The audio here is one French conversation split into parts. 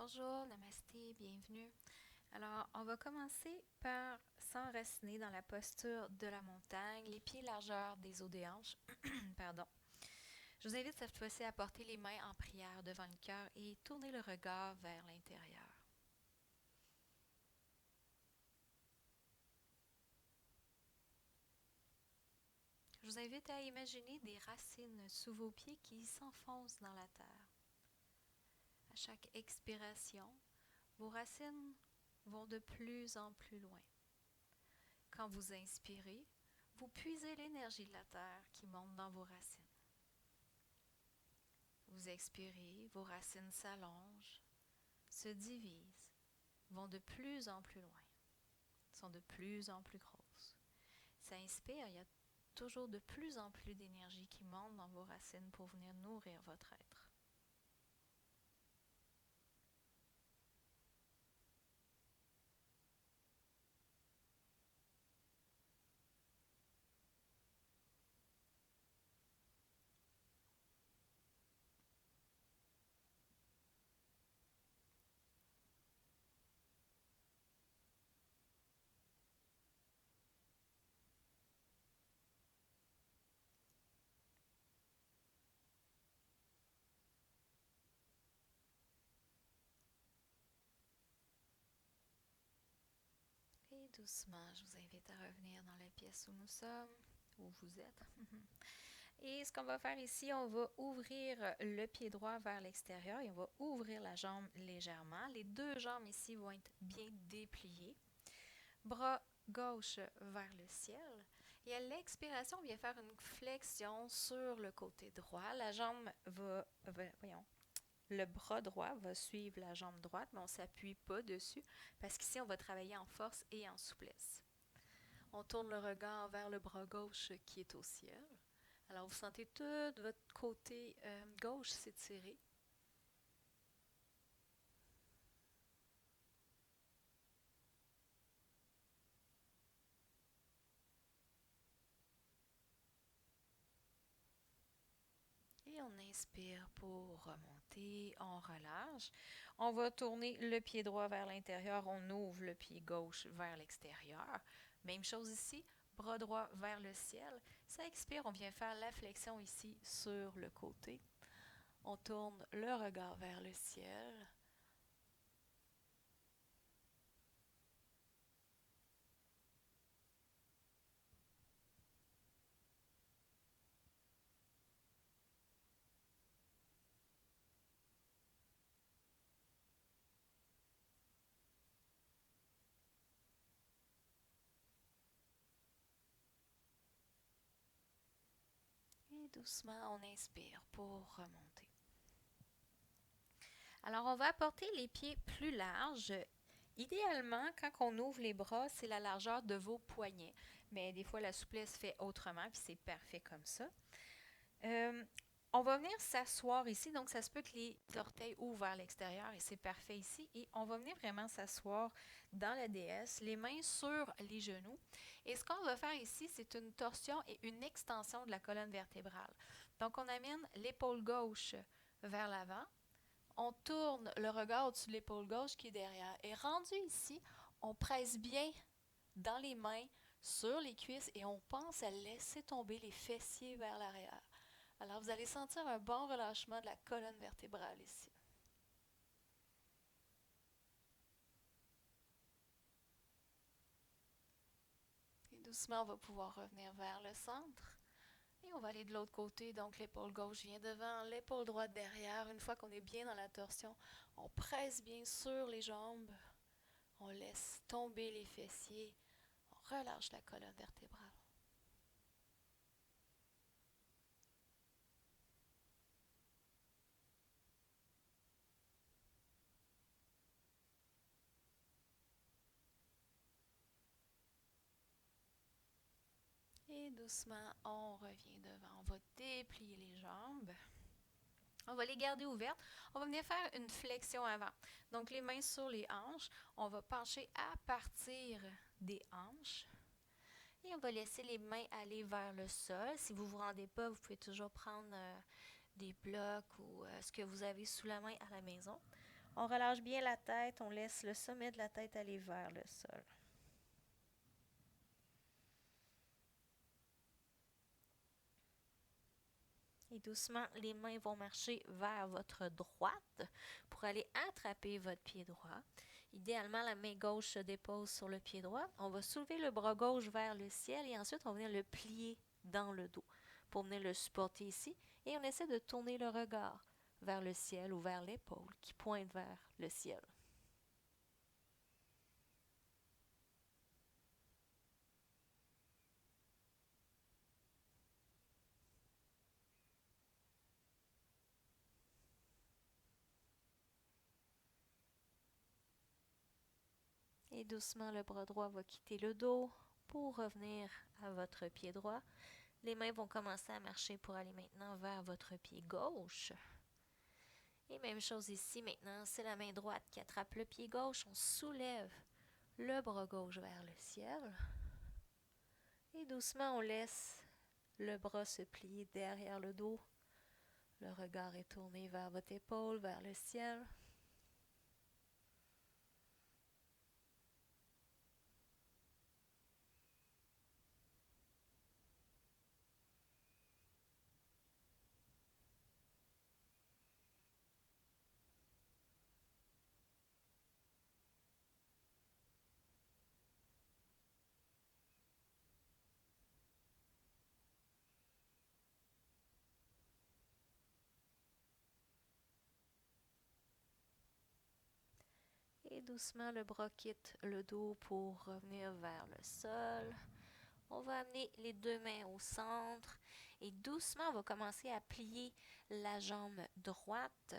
Bonjour, namasté, bienvenue. Alors, on va commencer par s'enraciner dans la posture de la montagne, les pieds largeur des os des hanches. Pardon. Je vous invite cette fois-ci à porter les mains en prière devant le cœur et tourner le regard vers l'intérieur. Je vous invite à imaginer des racines sous vos pieds qui s'enfoncent dans la terre. À chaque expiration, vos racines vont de plus en plus loin. Quand vous inspirez, vous puisez l'énergie de la terre qui monte dans vos racines. Vous expirez, vos racines s'allongent, se divisent, vont de plus en plus loin, sont de plus en plus grosses. Ça inspire, il y a toujours de plus en plus d'énergie qui monte dans vos racines pour venir nourrir votre être. Et doucement, je vous invite à revenir dans la pièce où nous sommes, où vous êtes. Et ce qu'on va faire ici, on va ouvrir le pied droit vers l'extérieur et on va ouvrir la jambe légèrement. Les deux jambes ici vont être bien dépliées. Bras gauche vers le ciel. Et à l'expiration, on vient faire une flexion sur le côté droit. La jambe le bras droit va suivre la jambe droite, mais on ne s'appuie pas dessus parce qu'ici, on va travailler en force et en souplesse. On tourne le regard vers le bras gauche qui est au ciel. Alors, vous sentez tout votre côté gauche s'étirer. Et on inspire pour remonter, on relâche. On va tourner le pied droit vers l'intérieur, on ouvre le pied gauche vers l'extérieur. Même chose ici, bras droit vers le ciel. Ça expire, on vient faire la flexion ici sur le côté. On tourne le regard vers le ciel. Et doucement, on inspire pour remonter. Alors, on va apporter les pieds plus larges. Idéalement, quand on ouvre les bras, c'est la largeur de vos poignets. Mais des fois, la souplesse fait autrement, puis c'est parfait comme ça. Euh, on va venir s'asseoir ici, donc ça se peut que les orteils ouvrent vers l'extérieur et c'est parfait ici. Et on va venir vraiment s'asseoir dans la déesse, les mains sur les genoux. Et ce qu'on va faire ici, c'est une torsion et une extension de la colonne vertébrale. Donc on amène l'épaule gauche vers l'avant, on tourne le regard au-dessus de l'épaule gauche qui est derrière. Et rendu ici, on presse bien dans les mains sur les cuisses et on pense à laisser tomber les fessiers vers l'arrière. Alors vous allez sentir un bon relâchement de la colonne vertébrale ici. Et doucement, on va pouvoir revenir vers le centre. Et on va aller de l'autre côté, donc l'épaule gauche vient devant, l'épaule droite derrière. Une fois qu'on est bien dans la torsion, on presse bien sur les jambes, on laisse tomber les fessiers, on relâche la colonne vertébrale. Et doucement, on revient devant. On va déplier les jambes. On va les garder ouvertes. On va venir faire une flexion avant. Donc, les mains sur les hanches. On va pencher à partir des hanches. Et on va laisser les mains aller vers le sol. Si vous ne vous rendez pas, vous pouvez toujours prendre des blocs ou ce que vous avez sous la main à la maison. On relâche bien la tête, on laisse le sommet de la tête aller vers le sol. Et doucement, les mains vont marcher vers votre droite pour aller attraper votre pied droit. Idéalement, la main gauche se dépose sur le pied droit. On va soulever le bras gauche vers le ciel et ensuite on va venir le plier dans le dos pour venir le supporter ici. Et on essaie de tourner le regard vers le ciel ou vers l'épaule qui pointe vers le ciel. Et doucement, le bras droit va quitter le dos pour revenir à votre pied droit. Les mains vont commencer à marcher pour aller maintenant vers votre pied gauche. Et même chose ici maintenant, c'est la main droite qui attrape le pied gauche. On soulève le bras gauche vers le ciel. Et doucement, on laisse le bras se plier derrière le dos. Le regard est tourné vers votre épaule, vers le ciel. Et doucement, le bras quitte le dos pour revenir vers le sol. On va amener les deux mains au centre et doucement, on va commencer à plier la jambe droite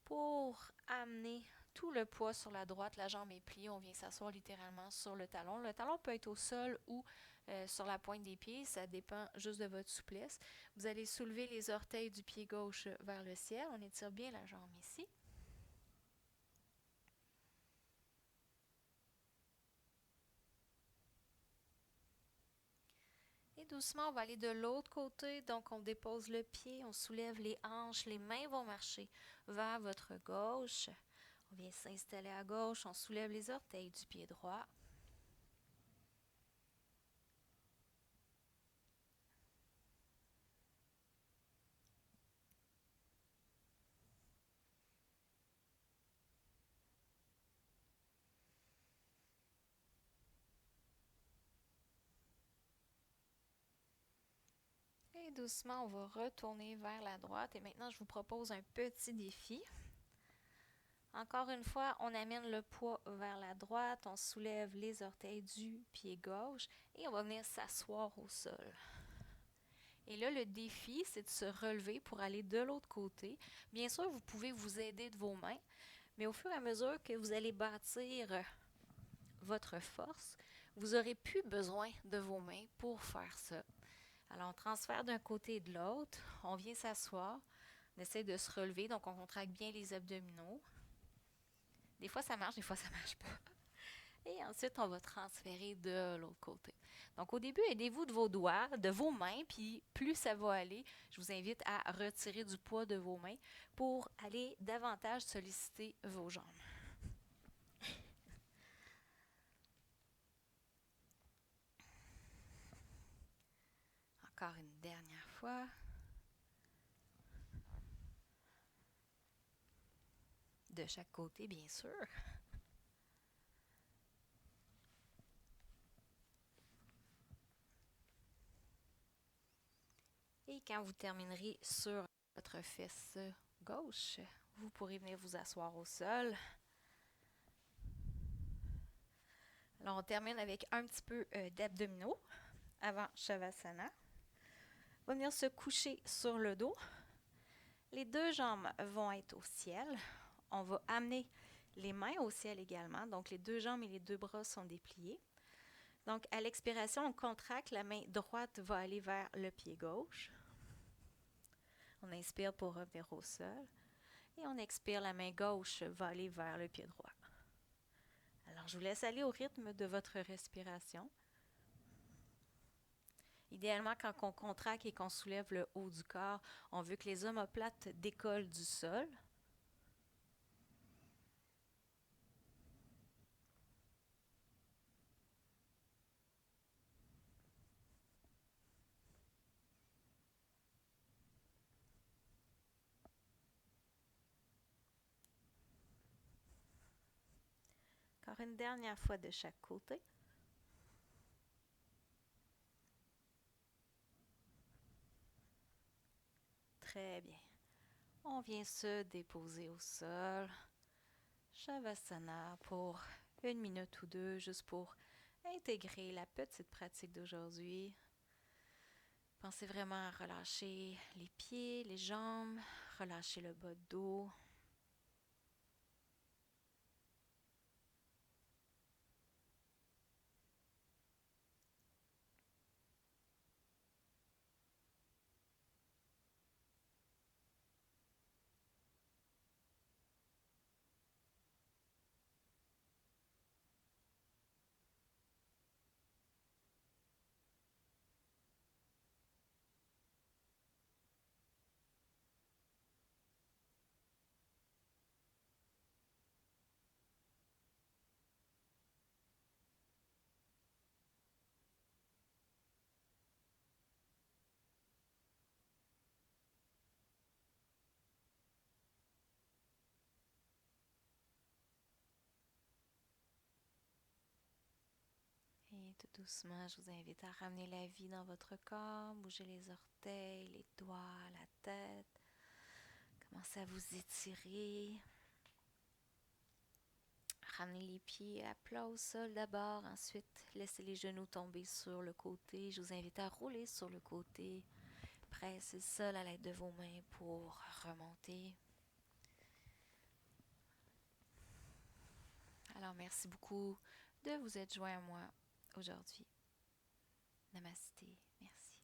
pour amener tout le poids sur la droite. La jambe est pliée, on vient s'asseoir littéralement sur le talon. Le talon peut être au sol ou sur la pointe des pieds, ça dépend juste de votre souplesse. Vous allez soulever les orteils du pied gauche vers le ciel. On étire bien la jambe ici. Et doucement, on va aller de l'autre côté. Donc, on dépose le pied, on soulève les hanches, les mains vont marcher vers votre gauche. On vient s'installer à gauche, on soulève les orteils du pied droit. Et doucement, on va retourner vers la droite. Et maintenant, je vous propose un petit défi. Encore une fois, on amène le poids vers la droite, on soulève les orteils du pied gauche et on va venir s'asseoir au sol. Et là, le défi, c'est de se relever pour aller de l'autre côté. Bien sûr, vous pouvez vous aider de vos mains, mais au fur et à mesure que vous allez bâtir votre force, vous aurez plus besoin de vos mains pour faire ça. Alors, on transfère d'un côté et de l'autre, on vient s'asseoir, on essaie de se relever, donc on contracte bien les abdominaux. Des fois, ça marche, des fois, ça ne marche pas. Et ensuite, on va transférer de l'autre côté. Donc, au début, aidez-vous de vos doigts, de vos mains, puis plus ça va aller, je vous invite à retirer du poids de vos mains pour aller davantage solliciter vos jambes. Encore une dernière fois. De chaque côté, bien sûr. Et quand vous terminerez sur votre fesse gauche, vous pourrez venir vous asseoir au sol. Alors, on termine avec un petit peu d'abdominaux avant Shavasana. On va venir se coucher sur le dos. Les deux jambes vont être au ciel. On va amener les mains au ciel également. Donc, les deux jambes et les deux bras sont dépliés. Donc, à l'expiration, on contracte. La main droite va aller vers le pied gauche. On inspire pour revenir au sol. Et on expire, la main gauche va aller vers le pied droit. Alors, je vous laisse aller au rythme de votre respiration. Idéalement, quand on contracte et qu'on soulève le haut du corps, on veut que les omoplates décollent du sol. Encore une dernière fois de chaque côté. Très bien. On vient se déposer au sol. Shavasana pour 1 minute ou 2, juste pour intégrer la petite pratique d'aujourd'hui. Pensez vraiment à relâcher les pieds, les jambes, relâcher le bas de dos. Et tout doucement, je vous invite à ramener la vie dans votre corps, bouger les orteils, les doigts, la tête. Commencez à vous étirer. Ramenez les pieds à plat au sol d'abord, ensuite laissez les genoux tomber sur le côté. Je vous invite à rouler sur le côté. Pressez le sol à l'aide de vos mains pour remonter. Alors merci beaucoup de vous être joint à moi aujourd'hui. Namasté, merci.